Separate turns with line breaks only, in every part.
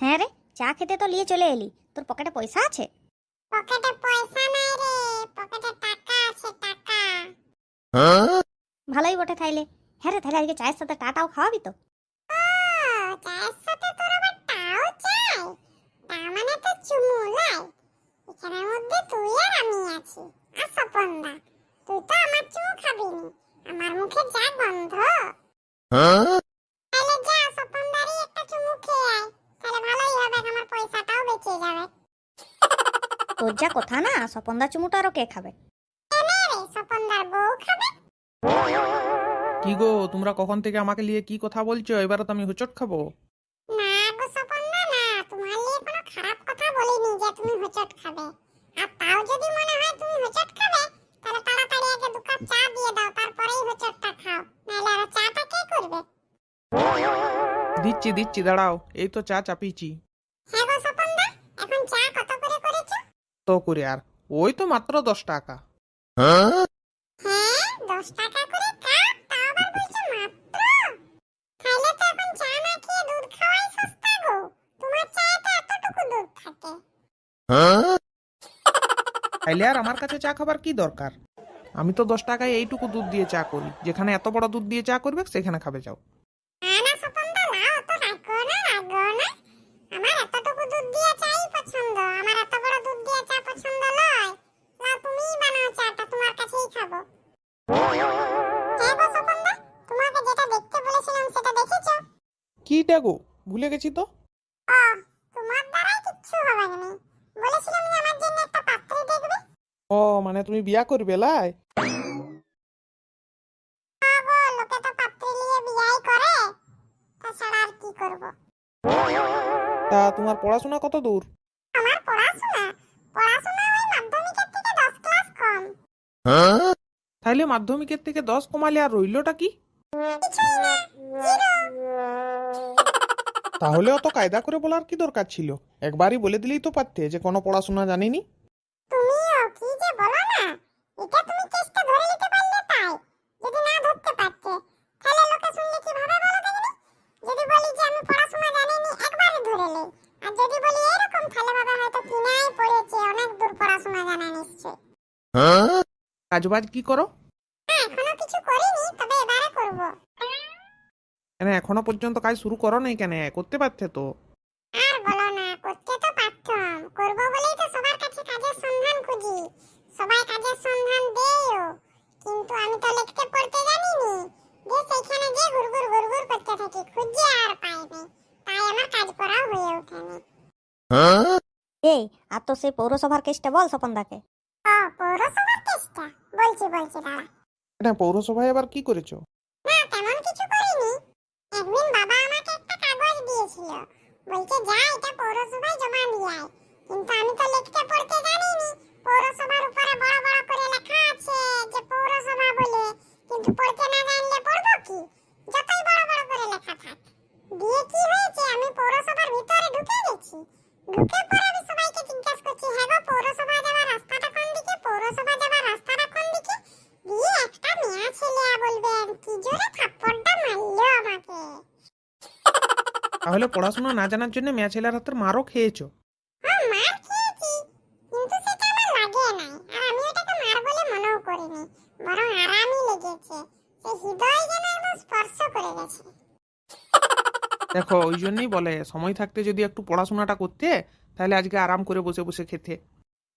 হ্যাঁ রে, চা খেতে তো নিয়ে চলে এলি, তোর পকেটে পয়সা আছে?
পকেটে পয়সা নাই রে, পকেটে টাকা আছে, টাকা।
ভালোই বটে তাইলে। হ্যাঁ রে, তাহলে আজকে চায়ের সাথে টাটাও খাওয়াবি তো?
চায়ের সাথে তোর আবার টাও চাই? তার মানে তো চুমু লাই। এখানের মধ্যে তুই আর আমি আছি, আর স্বপনদা। তুই তো আমার চুমু খাবি নি, আমার মুখে যা গন্ধ। তাহলে যা স্বপনদারই একটা চুমু খেয়ে আয়, তাহলে ভালোই হবে, আমার পয়সাটাও বেঁচে যাবে।
তোর যা কথা না, স্বপনদা চুমুটা আরো কে খাবে?
এনে রে, স্বপনদার বউ খাবে।
কি গো, তোমরা কখন থেকে আমাকে নিয়ে কি কথা বলছো? এবারে তো আমি হোঁচট খাবো।
না গো স্বপনদা, না, তোমার নিয়ে কোনো খারাপ কথা বলিনি যে তুমি হোঁচট খাবে। আর তাও যদি মনে হয় তুমি হোঁচট খাবে, তাহলে তাড়াতাড়ি আগে 2 কাপ চা দিয়ে দাও, তারপরেই হোঁচটটা খাও, নাহলে আর চাটা কে করবে?
দিচ্ছি দিচ্ছি, দাঁড়াও, এই তো চা চাপিয়েছি।
হ্যাঁ গো স্বপনদা, এখন চা কত করে করেছো?
তো করে আর ওই তো মাত্র 10 টাকা।
হ্যাঁ, 10 টাকা করে কাপ, তাও আবার বলছো মাত্র? তাহলে তো এখন চা না খেয়ে দুধ খাওয়াই সস্তা গো। তোমার চায়ে তো এতটুকু দুধ থাকে।
তাইলে আর আমার কাছে চা খাবার কি দরকার? আমি তো 10 টাকায় এইটুকু দুধ দিয়ে চা করি, যেখানে এত বড় দুধ দিয়ে চা করবে সেখানে খাবে যাও।
না না স্বপনদা, না, অত রাগো না, রাগো না। আমার এতটুকু দুধ দিয়ে চাই পছন্দ, আমার এত বড় দুধ দিয়ে চা পছন্দ নয়। না, তুমিই বানাও চাটা, তোমার কাছেই খাবো। হ্যাঁ গো স্বপনদা, তোমাকে যেটা দেখতে বলেছিলাম সেটা দেখেছো?
কিটা গো, ভুলে গেছি তো।
ও, তোমার দ্বারাই কিচ্ছু হবে না। বলেছিলাম যে আমার জন্য একটা পাত্রী দেখবে।
ও মানে তুমি বিয়া করবে লাই?
গো, লোকে তো পাত্রী নিয়ে বিয়াই করে, তাছাড়া আর কি করব?
তা তোমার পড়াশোনা কত দূর?
আমার পড়াশোনা পড়াশোনা ওই মাধ্যমিকের থেকে 10 ক্লাস কম।
তাইলে মাধ্যমিকের থেকে 10 কমালে আর রইলোটা কি?
কিছুই না, জিরো।
তাহলে অত কায়দা করে বলার কি দরকার ছিল? একবারই বলে দিলেই তো পারতে যে কোনো পড়াশোনা জানিনি।
তুমিও কি যে বলো না, এটা তুমি চেষ্টা ধরে নিতে পারলে তাই। যদি না ধরতে পারতে, তাহলে লোকে শুনলে কি ভাবে বলো দেখিনি? যদি বলি যে আমি পড়াশোনা জানিনি, একবারে ধরে লই। আর যদি বলি এরকম, তাহলে বাবা হয়তো কিনাই পড়েছে, অনেক দূর পড়াশোনা জানা নিশ্চয়।
কাজবাজ কি করো?
এখনো কিছু করিনি, তবে এবারে করব।
কেন এখনো পর্যন্ত কাজ শুরু করো নাই কেন? করতে পারতে তো।
আর বলো না, করতে তো পারতাম, করব বলেই তো সবার কাছে কাজের সন্ধান খুঁজি। সবাই কাজের সন্ধান দেয়ও, কিন্তু আমি তো লিখতে পড়তে জানিনি। যে সেইখানে যে ঘুরঘুর ঘুরঘুর করতে থাকি, খুঁজে আর পাইনি, তাই আমার কাজ করাও হয়ে ওঠেনি।
এই, আর তো সেই পৌরসভার কেসটা বল স্বপনদাকে।
ও, পৌরসভার কেসটা? বলছি দাঁড়া।
এটা পৌরসভায় আবার কি করেছো?
না, তেমন কিছু করিনি। একদিন বাবা আমাকে একটা কাগজ দিয়েছিল, বলছে যা এটা পৌরসভায় জমা দিয়ে আয়। কিন্তু আমি তো লিখতে পড়তে জানিনি। পৌরসভার উপরে বড় বড় করে লেখা আছে যে পৌরসভা বলে, কিন্তু পড়তে না জানলে পড়বো কি? যতই বড় বড় করে লেখা থাক। দিয়ে কি হয়েছে, আমি পৌরসভার ভিতরে ঢুকে গেছি। ঢুকে পরে আমি সবাইকে জিজ্ঞেস করছি, হ্যাঁ গো, পৌরসভা যাওয়ার রাস্তাটা কোন দিকে? পৌরসভা যাওয়ার রাস্তাটা কোন দিকে? দিয়ে একটা মেয়ে ছেলে বলবেন কি জোরে থাপ্পড়টা মারলো আমাকে।
তাহলে পড়াশোনা না জানার জন্য মেয়ে ছেলের হাতের মারও খেয়েছো?
মার খেয়েছি, কিন্তু সেটা আমার লাগে নাই, আর আমি ওটাকে মার বলে মনেও করিনি, বরং আরামই লেগেছে। সে হৃদয় যেন একদম স্পর্শ করে গেছে।
দেখো, ওই জন্যই বলে সময় থাকতে যদি একটু পড়াশোনাটা করতে, তাহলে আজকে আরাম করে বসে বসে খেতে।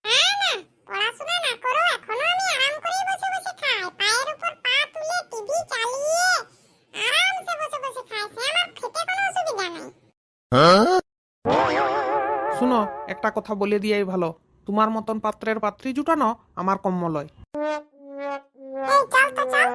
না, পড়াশোনা না করো, এখনো আমি আরাম করে বসে বসে খাই, পায়ের উপর পা তুলে টিভি চালিয়ে আরামসে বসে বসে খাই, সে আমার খেতে কোনো অসুবিধা নাই।
শুনো, একটা কথা বলে দিয়েই ভালো, তোমার মতন পাত্রের পাত্রী জুটানো আমার কম্ম লয়।
এই চল তো চল।